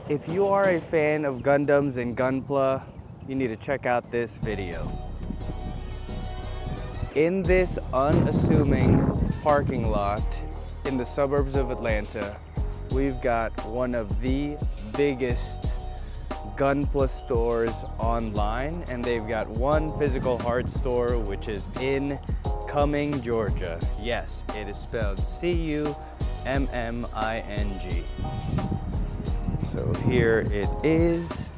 If you are a fan of Gundams and Gunpla, you need to check out this video. In this unassuming parking lot in the suburbs of Atlanta, we've got one of the biggest Gunpla stores online, and they've got one physical hard store which is in Cumming, Georgia. Yes, it is spelled C-U-M-M-I-N-G. So here it is.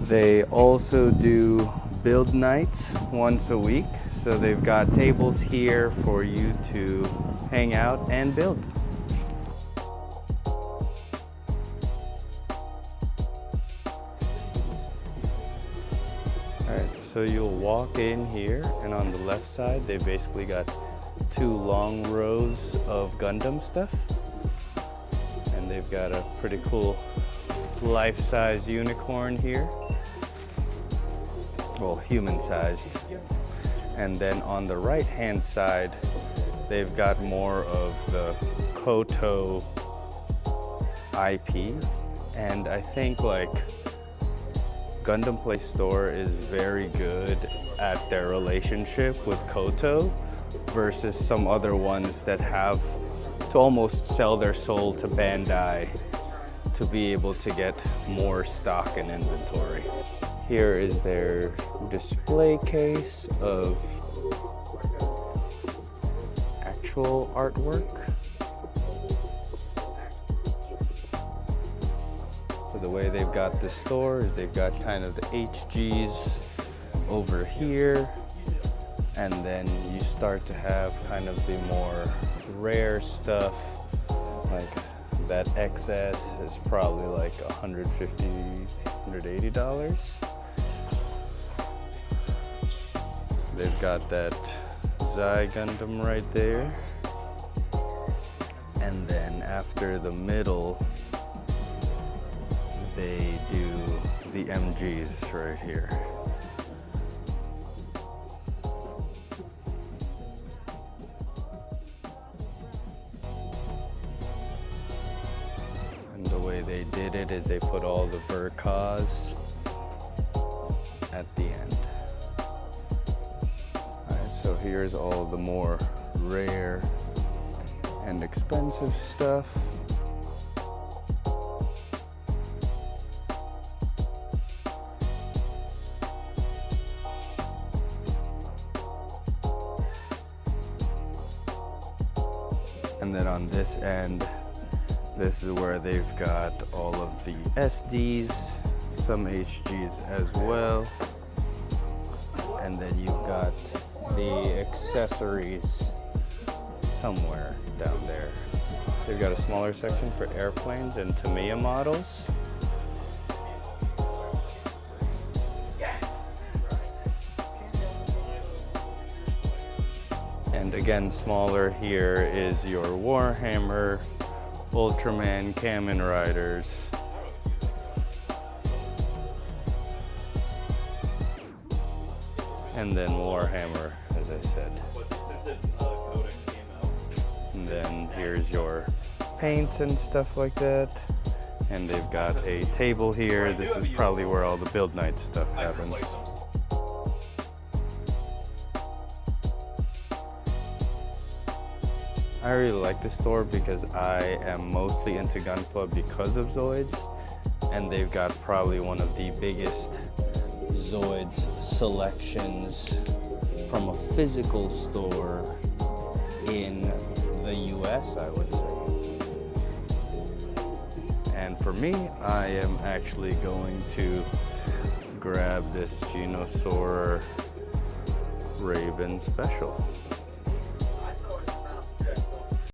They also do build nights once a week. So they've got tables here for you to hang out and build. Alright, so you'll walk in here, and on the left side, they basically got two long rows of Gundam stuff. And they've got a pretty cool life-size unicorn here. Well, human-sized. And then on the right-hand side, they've got more of the Koto IP. And I think like Gundam Place Store is very good at their relationship with Koto versus some other ones that have to almost sell their soul to Bandai to be able to get more stock and inventory. Here is their display case of actual artwork. So the way they've got the store is they've got kind of the HGs over here, and then you start to have kind of the more rare stuff, like that XS is probably like $150, $180. They've got that Zai Gundam right there. And then after the middle, they do the MGs right here. And the way they did it is they put all the Verkas at the end. So here's all the more rare and expensive stuff. And then on this end, this is where they've got all of the SDs, some HGs as well. And then you've got the accessories somewhere down there. They've got a smaller section for airplanes and Tamiya models. Yes. And again, smaller here is your Warhammer, Ultraman, Kamen Riders. And then Warhammer, as I said. And then here's your paints and stuff like that. And they've got a table here. This is probably where all the build night stuff happens. I really like this store because I am mostly into Gunpla because of Zoids. And they've got probably one of the biggest Zoids selections from a physical store in the US, I would say. And for me, I am actually going to grab this Genosaur Raven Special.